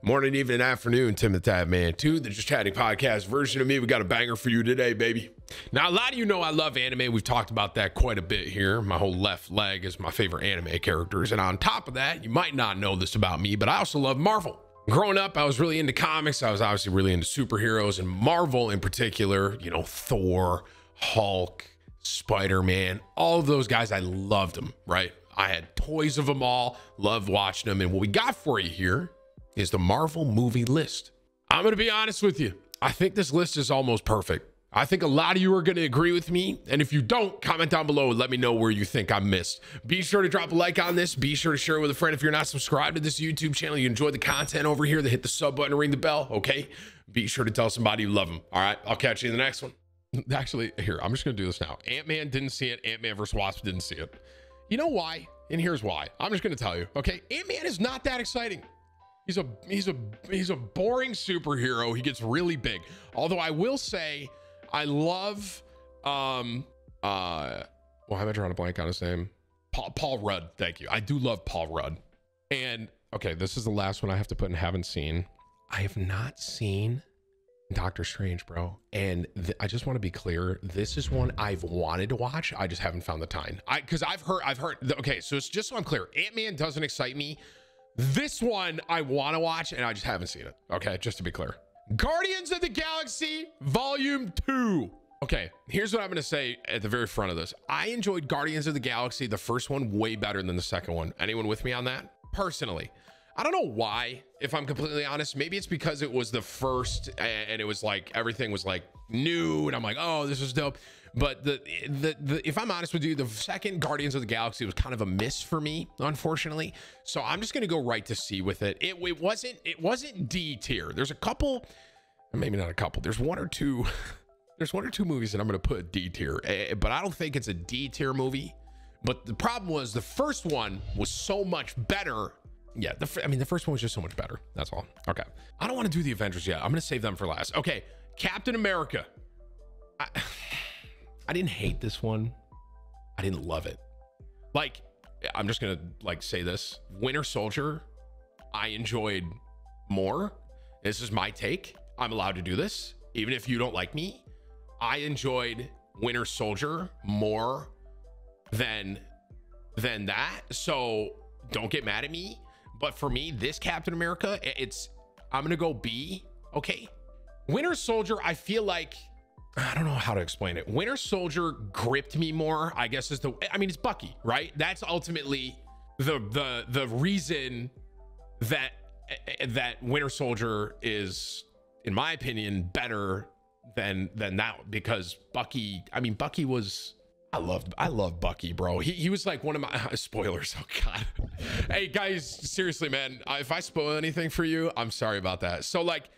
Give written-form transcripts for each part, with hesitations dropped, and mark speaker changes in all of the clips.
Speaker 1: Morning, evening, afternoon, TimTheTatman 2, the Just Chatting podcast version of me. We got a banger for you today, baby. Now, a lot of you know I love anime. We've talked about that quite a bit here. My whole left leg is my favorite anime characters. And on top of that, you might not know this about me, but I also love Marvel. Growing up, I was really into comics. I was obviously really into superheroes, and Marvel in particular, you know, Thor, Hulk, Spider-Man, all of those guys, I loved them, right? I had toys of them all, loved watching them. And what we got for you here is the Marvel movie list. I'm going to be honest with you. I think this list is almost perfect. I think a lot of you are going to agree with me. And if you don't, comment down below and let me know where you think I missed. Be sure to drop a like on this. Be sure to share it with a friend. If you're not subscribed to this YouTube channel, you enjoy the content over here, then hit the sub button and ring the bell, okay? Be sure to tell somebody you love them. All right, I'll catch you in the next one. Actually, here, I'm just going to do this now. Ant-Man didn't see it. Ant-Man vs. Wasp didn't see it. You know why? And here's why. I'm just going to tell you, okay? Ant-Man is not that exciting. He's a boring superhero. He gets really big. Although I will say, I love well, how am I drawing a blank on his name? Paul Rudd. Thank you. I do love Paul Rudd. And okay, this is the last one I have to put in haven't seen. I have not seen Doctor Strange, bro. And I just want to be clear. This is one I've wanted to watch. I just haven't found the time. Because I've heard. Okay, so it's just so I'm clear. Ant-Man doesn't excite me. This one I want to watch and I just haven't seen it. Okay, just to be clear. Guardians of the Galaxy Volume 2. Okay, here's what I'm going to say at the very front of this. I enjoyed Guardians of the Galaxy, the first one, way better than the second one. Anyone with me on that? Personally. I don't know why, if I'm completely honest. Maybe it's because it was the first and it was like everything was like new and I'm like, oh, this is dope. But if I'm honest with you, the second Guardians of the Galaxy was kind of a miss for me, unfortunately. So I'm just gonna go right to C with it. It wasn't D tier. There's a couple, maybe not a couple. There's one or two movies that I'm gonna put D tier, but I don't think it's a D tier movie. But the problem was the first one was so much better. Yeah, the first one was just so much better. That's all. Okay, I don't want to do the Avengers yet. I'm gonna save them for last. Okay, Captain America. I didn't hate this one. I didn't love it. Like, I'm just gonna like say this. Winter Soldier, I enjoyed more. This is my take. I'm allowed to do this. Even if you don't like me, I enjoyed Winter Soldier more than that. So don't get mad at me. But for me, this Captain America, I'm gonna go B, okay? Winter Soldier, I feel like, I don't know how to explain it. Winter Soldier gripped me more, I guess it's Bucky, right? That's ultimately the reason that Winter Soldier is, in my opinion, better than that, because Bucky, Bucky was, I love Bucky, bro. He was like one of my spoilers. Oh God. Hey guys, seriously, man, if I spoil anything for you, I'm sorry about that. So like,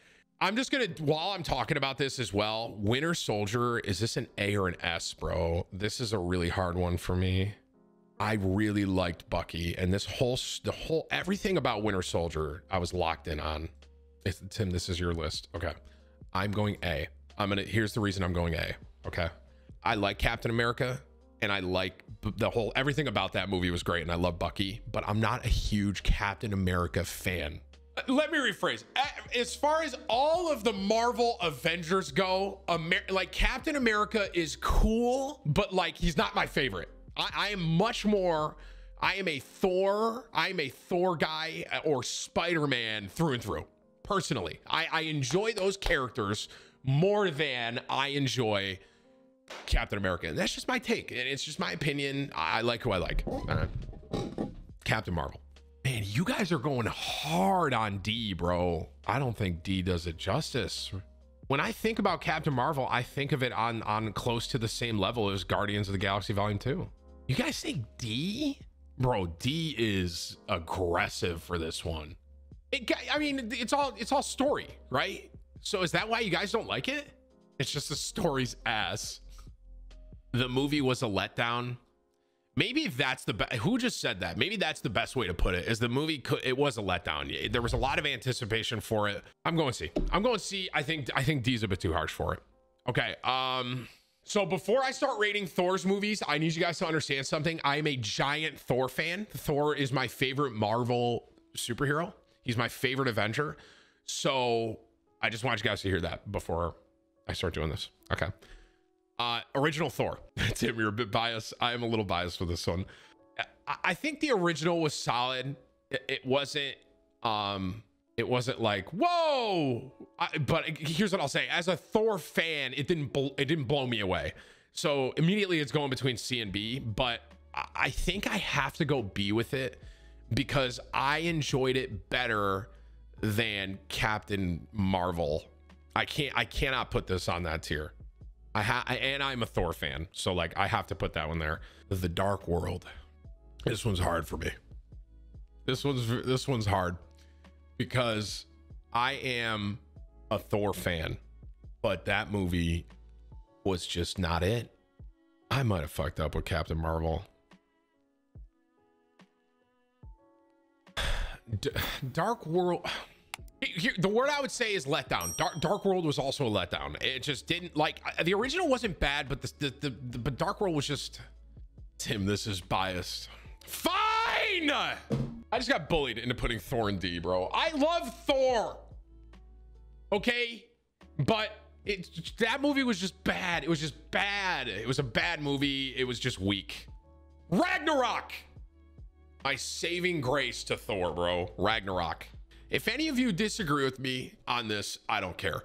Speaker 1: I'm just gonna, while I'm talking about this as well, Winter Soldier, is this an A or an S, bro? This is a really hard one for me. I really liked Bucky, and everything about Winter Soldier, I was locked in on. Tim, this is your list. Okay, I'm going A. Here's the reason I'm going A. Okay, I like Captain America, and I like everything about that movie was great, and I love Bucky, but I'm not a huge Captain America fan. Let me rephrase. As far as all of the Marvel Avengers go, like Captain America is cool, but like he's not my favorite. I am a Thor guy, or Spider-Man through and through. Personally, I enjoy those characters more than I enjoy Captain America. And that's just my take, and it's just my opinion. I like who I like. Captain Marvel. Man, you guys are going hard on D, bro. I don't think D does it justice. When I think about Captain Marvel, I think of it on close to the same level as Guardians of the Galaxy Volume 2. You guys think D? Bro, D is aggressive for this one. It's all story, right? So is that why you guys don't like it? It's just the story's ass. The movie was a letdown. Maybe that's who just said that? Maybe that's the best way to put it, is the movie it was a letdown. There was a lot of anticipation for it. I'm going C. I think D's a bit too harsh for it. Okay. So before I start rating Thor's movies, I need you guys to understand something. I am a giant Thor fan. Thor is my favorite Marvel superhero. He's my favorite Avenger. So I just want you guys to hear that before I start doing this. Okay. Original Thor. Tim, you're a bit biased. I am a little biased with this one. I think the original was solid. It wasn't like, whoa. But here's what I'll say. As a Thor fan, it didn't blow me away. So immediately it's going between C and B, but I think I have to go B with it because I enjoyed it better than Captain Marvel. I cannot put this on that tier. And I'm a Thor fan, so like I have to put that one there. The Dark World. This one's hard for me. This one's hard because I am a Thor fan, but that movie was just not it. I might have fucked up with Captain Marvel. Dark World. Here, the word I would say is letdown. Dark World was also a letdown. It just didn't, like, the original wasn't bad, but but Dark World was just, Tim, this is biased. Fine. I just got bullied into putting Thor in D, bro. I love Thor. Okay, but that movie was just bad. It was just bad. It was a bad movie. It was just weak. Ragnarok. My saving grace to Thor, bro. Ragnarok. If any of you disagree with me on this, I don't care.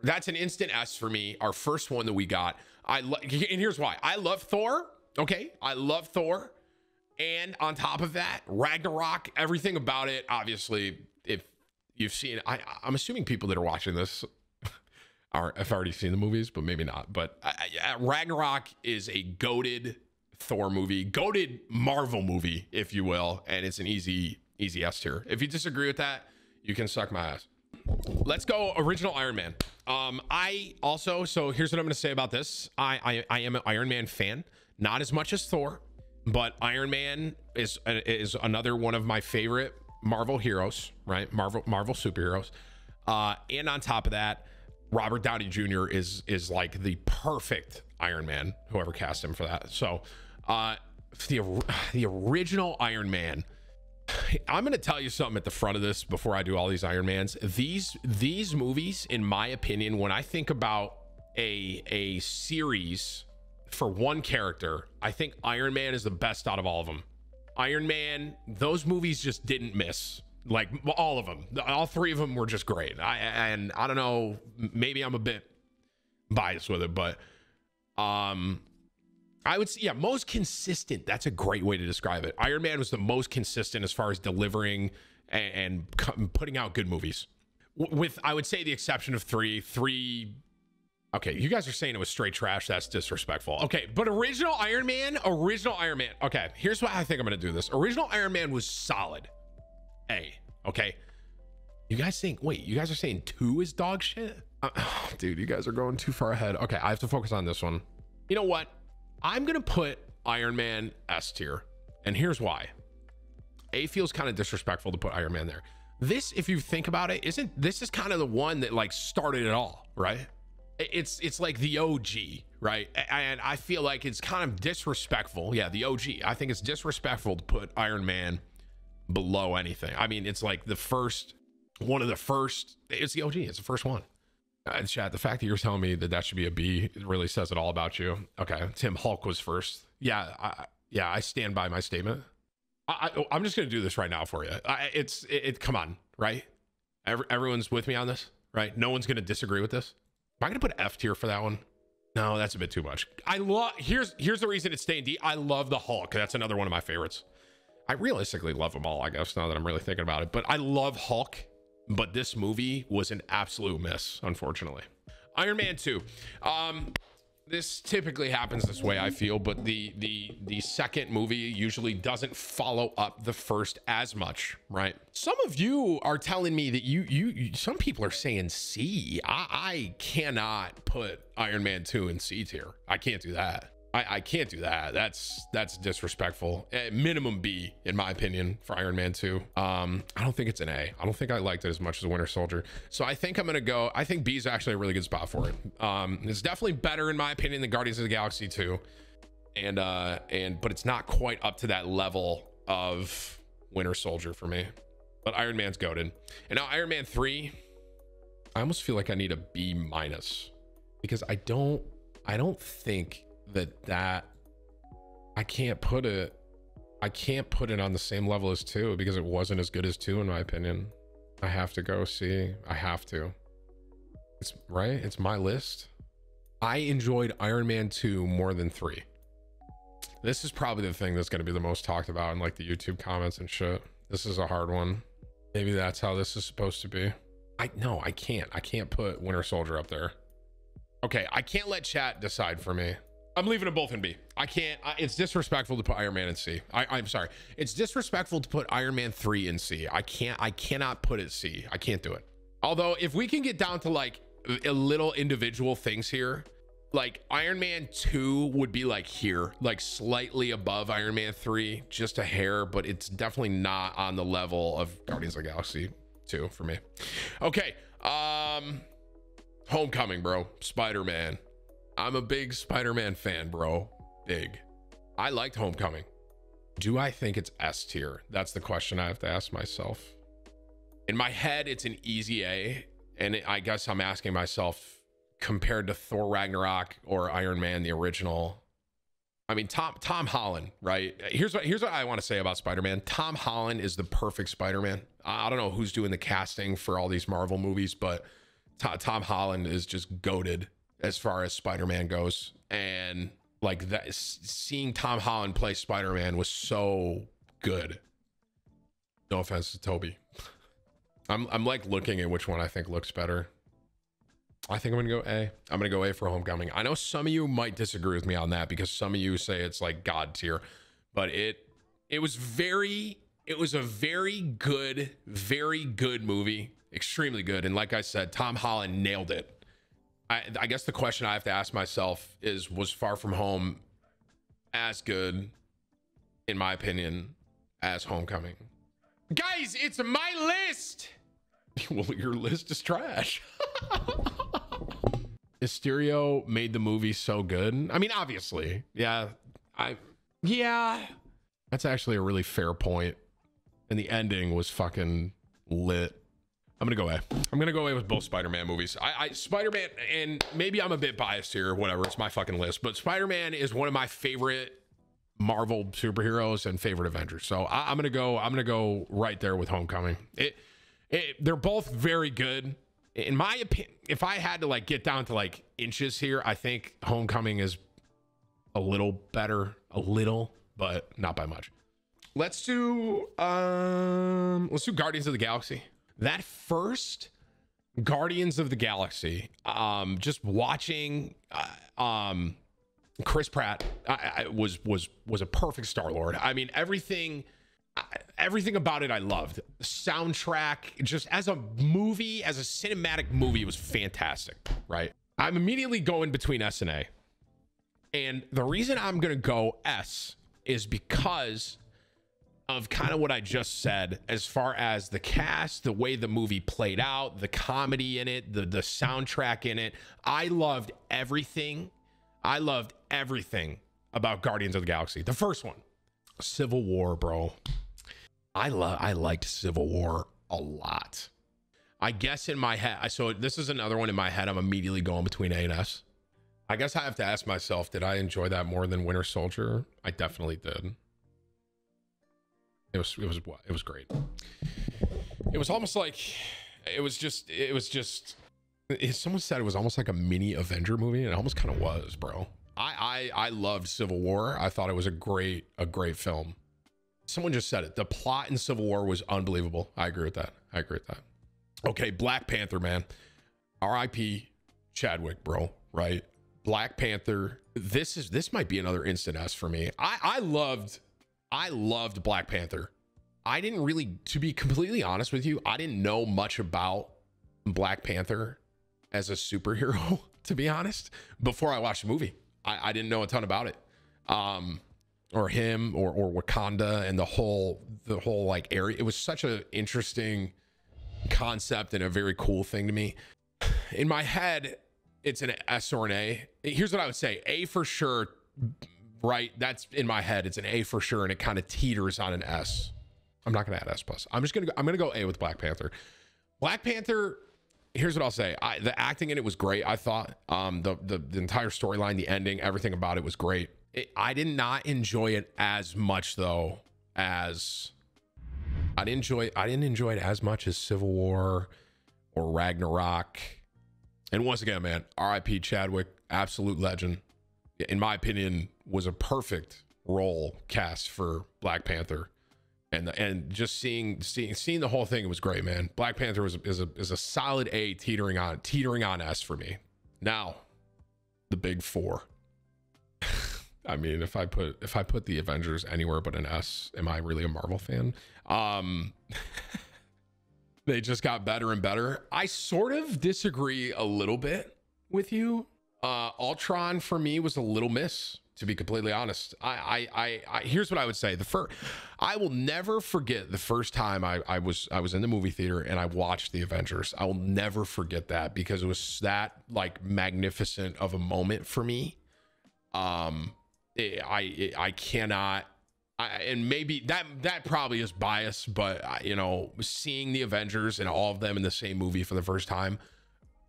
Speaker 1: That's an instant S for me. Our first one that we got. And here's why. I love Thor. Okay. I love Thor. And on top of that, Ragnarok, everything about it. Obviously, if you've seen, I'm assuming people that are watching this have already seen the movies, but maybe not. But Ragnarok is a goated Thor movie, goated Marvel movie, if you will. And it's an easy S tier. If you disagree with that, you can suck my ass. Let's go original Iron Man. So here's what I'm going to say about this. I am an Iron Man fan, not as much as Thor, but Iron Man is another one of my favorite Marvel heroes, right? Marvel superheroes. And on top of that, Robert Downey Jr. is like the perfect Iron Man, whoever cast him for that. So the original Iron Man, I'm going to tell you something at the front of this before I do all these Iron Mans. These movies, in my opinion, when I think about a series for one character, I think Iron Man is the best out of all of them. Iron Man, those movies just didn't miss. Like all of them, all three of them were just great. And I don't know, maybe I'm a bit biased with it, but I would say, yeah, most consistent. That's a great way to describe it. Iron Man was the most consistent as far as delivering and putting out good movies. With, I would say, the exception of three. Okay, you guys are saying it was straight trash. That's disrespectful. Okay, but original Iron Man. Okay, here's why I think I'm going to do this. Original Iron Man was solid. Okay. You guys think, wait, you guys are saying 2 is dog shit? Dude, you guys are going too far ahead. Okay, I have to focus on this one. You know what? I'm going to put Iron Man S tier. And here's why. A, feels kind of disrespectful to put Iron Man there. This, if you think about it, this is kind of the one that like started it all, right? It's like the OG, right? And I feel like it's kind of disrespectful. Yeah, the OG. I think it's disrespectful to put Iron Man below anything. I mean, it's like one of the first. It's the OG. It's the first one. Chat, the fact that you're telling me that should be a B, it really says it all about you. Okay, Tim, Hulk was first. Yeah, I stand by my statement. I'm just gonna do this right now for you. Come on, right? Everyone's with me on this, right? No one's gonna disagree with this. Am I gonna put F tier for that one? No, that's a bit too much. Here's the reason it's staying D. I love the Hulk. That's another one of my favorites. I realistically love them all, I guess, now that I'm really thinking about it. But I love Hulk. But this movie was an absolute miss, unfortunately. Iron Man 2. This typically happens this way, I feel, but the second movie usually doesn't follow up the first as much, right? Some of you are telling me that some people are saying C. I cannot put Iron Man 2 in C tier. I can't do that. I can't do that. That's disrespectful. Minimum B, in my opinion, for Iron Man 2. I don't think it's an A. I don't think I liked it as much as Winter Soldier. So I think I'm gonna go. I think B is actually a really good spot for it. It's definitely better, in my opinion, than Guardians of the Galaxy 2. But it's not quite up to that level of Winter Soldier for me. but Iron Man's goated. And now Iron Man 3, I almost feel like I need a B minus because I don't think that I can't put it on the same level as 2 because it wasn't as good as 2 in my opinion. I have to go C. I have to. It's right. It's my list. I enjoyed Iron Man 2 more than 3. This is probably the thing that's going to be the most talked about in like the YouTube comments and shit. This is a hard one. Maybe that's how this is supposed to be. No, I can't put Winter Soldier up there. Okay, I can't let chat decide for me. I'm leaving them both in B. I can't. It's disrespectful to put Iron Man in C. I'm sorry. It's disrespectful to put Iron Man 3 in C. I cannot put it C. I can't do it. Although if we can get down to like a little individual things here, like Iron Man 2 would be like here, like slightly above Iron Man 3, just a hair, but it's definitely not on the level of Guardians of the Galaxy 2 for me. Okay. Homecoming, bro. Spider-Man. I'm a big Spider-Man fan, bro. Big. I liked Homecoming. Do I think it's S tier? That's the question I have to ask myself. In my head, it's an easy A. And I guess I'm asking myself, compared to Thor Ragnarok or Iron Man, the original. I mean, Tom Holland, right? Here's what I want to say about Spider-Man. Tom Holland is the perfect Spider-Man. I don't know who's doing the casting for all these Marvel movies, but Tom Holland is just goated as far as Spider-Man goes. And like that, seeing Tom Holland play Spider-Man was so good. No offense to Toby. I'm like looking at which one I think looks better. I think I'm gonna go A. I'm gonna go A for Homecoming. I know some of you might disagree with me on that because some of you say it's like God tier, but it was a very good movie, extremely good. And like I said, Tom Holland nailed it. I guess the question I have to ask myself is, was Far From Home as good, in my opinion, as Homecoming? Guys, it's my list. Well, your list is trash. Mysterio made the movie so good. I mean, obviously, yeah. That's actually a really fair point. And the ending was fucking lit. I'm gonna go A. I'm gonna go A with both Spider-Man movies. Spider-Man, and maybe I'm a bit biased here, whatever, it's my fucking list, but Spider-Man is one of my favorite Marvel superheroes and favorite Avengers. So I'm gonna go right there with Homecoming. They're both very good. In my opinion, if I had to like get down to like inches here, I think Homecoming is a little better, but not by much. Let's do Guardians of the Galaxy. That first Guardians of the Galaxy, just watching Chris Pratt was a perfect Star-Lord. I mean, everything about it I loved. The soundtrack, just as a movie, as a cinematic movie, it was fantastic, right? I'm immediately going between S and A. And the reason I'm going to go S is because of kind of what I just said, as far as the cast, the way the movie played out, the comedy in it, the soundtrack in it. I loved everything. I loved everything about Guardians of the Galaxy. The first one, Civil War, bro. I liked Civil War a lot. I guess in my head, so this is another one in my head. I'm immediately going between A and S. I guess I have to ask myself, did I enjoy that more than Winter Soldier? I definitely did. It was great. It was almost like, someone said it was almost like a mini Avenger movie, and it almost kind of was, bro. I loved Civil War. I thought it was a great film. Someone just said it. The plot in Civil War was unbelievable. I agree with that. Okay, Black Panther, man. R.I.P. Chadwick, bro. Right? Black Panther. This might be another instant S for me. I loved Black Panther. I didn't really, to be completely honest with you, I didn't know much about Black Panther as a superhero, to be honest, before I watched the movie. I didn't know a ton about it. Or him or Wakanda and the whole like area. It was such an interesting concept and a very cool thing to me. In my head, it's an S or an A. Here's what I would say. A for sure, right? That's in my head. It's an A for sure. And it kind of teeters on an S. I'm not gonna add S plus. I'm gonna go A with Black Panther. Black Panther. Here's what I'll say. The acting in it was great. I thought the entire storyline, the ending, everything about it was great. I did not enjoy it as much though as I didn't enjoy it as much as Civil War or Ragnarok. And once again, man, R.I.P. Chadwick, absolute legend. In my opinion, was a perfect role cast for Black Panther. And just seeing the whole thing, it was great, man. Black Panther is a solid A, teetering on S for me. Now, the big four. I mean, if I put the Avengers anywhere but an S, am I really a Marvel fan? They just got better and better. I sort of disagree a little bit with you. Ultron for me was a little miss, to be completely honest. Here's what I would say. I will never forget the first time I was in the movie theater and I watched the Avengers. I will never forget that because it was that like magnificent of a moment for me. I cannot. And maybe that probably is biased, but you know, seeing the Avengers and all of them in the same movie for the first time,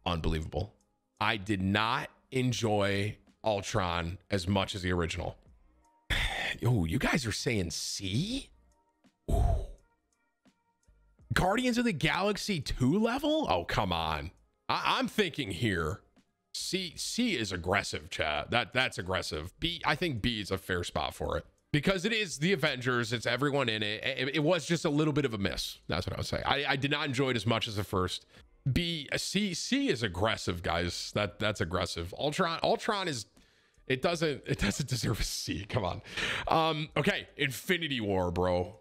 Speaker 1: unbelievable. I did not enjoy Ultron as much as the original. Yo, you guys are saying C? Ooh. Guardians of the Galaxy 2 level? Oh, come on. I'm thinking here. C is aggressive, chat. That's aggressive. B, I think B is a fair spot for it. Because it is the Avengers, it's everyone in it. It was just a little bit of a miss. That's what I would say. I did not enjoy it as much as the first. C is aggressive, guys. That's aggressive. Ultron is it doesn't deserve a C. Come on. Okay, Infinity War, bro.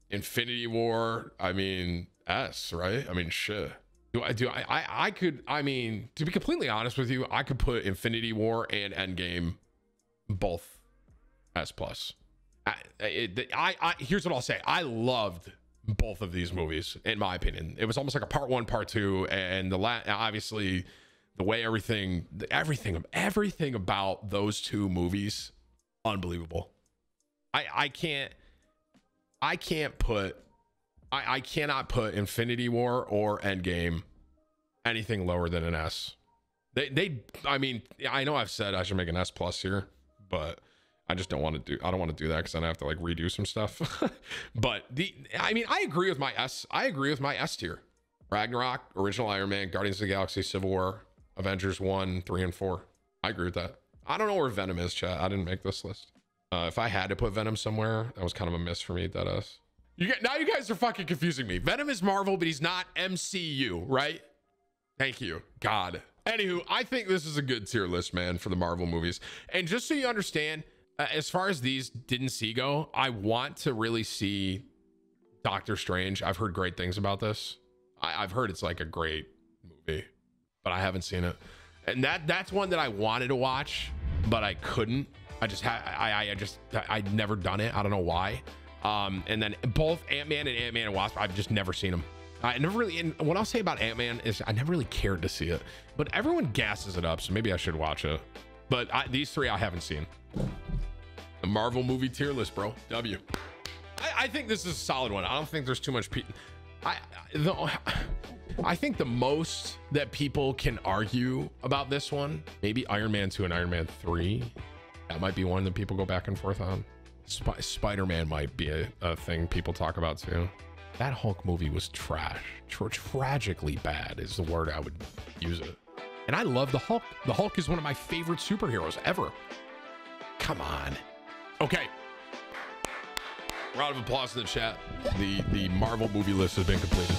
Speaker 1: Infinity War. I mean S, right? I mean shit. I mean, to be completely honest with you, I could put Infinity War and Endgame both S plus. Here's what I'll say. I loved both of these movies, in my opinion. It was almost like a part 1, part 2, and obviously the way everything about those two movies, unbelievable. I cannot put Infinity War or Endgame anything lower than an S. I mean, I know I've said I should make an S plus here, but I just don't want to do. I don't want to do that because then I have to like redo some stuff. But I mean, I agree with my S. I agree with my S tier. Ragnarok, original Iron Man, Guardians of the Galaxy, Civil War, Avengers 1, 3, and 4. I agree with that. I don't know where Venom is, chat. I didn't make this list. If I had to put Venom somewhere, that was kind of a miss for me. That S. Now you guys are fucking confusing me. Venom is Marvel, but he's not MCU, right? Thank you, God. Anywho, I think this is a good tier list, man, for the Marvel movies. And just so you understand, as far as these didn't see go, I want to really see Doctor Strange. I've heard great things about this. I've heard it's like a great movie, but I haven't seen it. And that's one that I wanted to watch, but I couldn't. I'd never done it. I don't know why. And then both Ant-Man and Ant-Man and Wasp, I've just never seen them. I never really, and what I'll say about Ant-Man is I never really cared to see it, but everyone gasses it up, so maybe I should watch it. But these three I haven't seen. The Marvel movie tier list, bro. W. I think this is a solid one. I don't think there's too much. I think the most that people can argue about this one, maybe Iron Man 2 and Iron Man 3. That might be one that people go back and forth on. Spider-Man might be a thing people talk about too. That Hulk movie was trash. Tragically bad is the word I would use it. And I love the Hulk. The Hulk is one of my favorite superheroes ever. Come on. Okay. Round of applause in the chat. The Marvel movie list has been completed.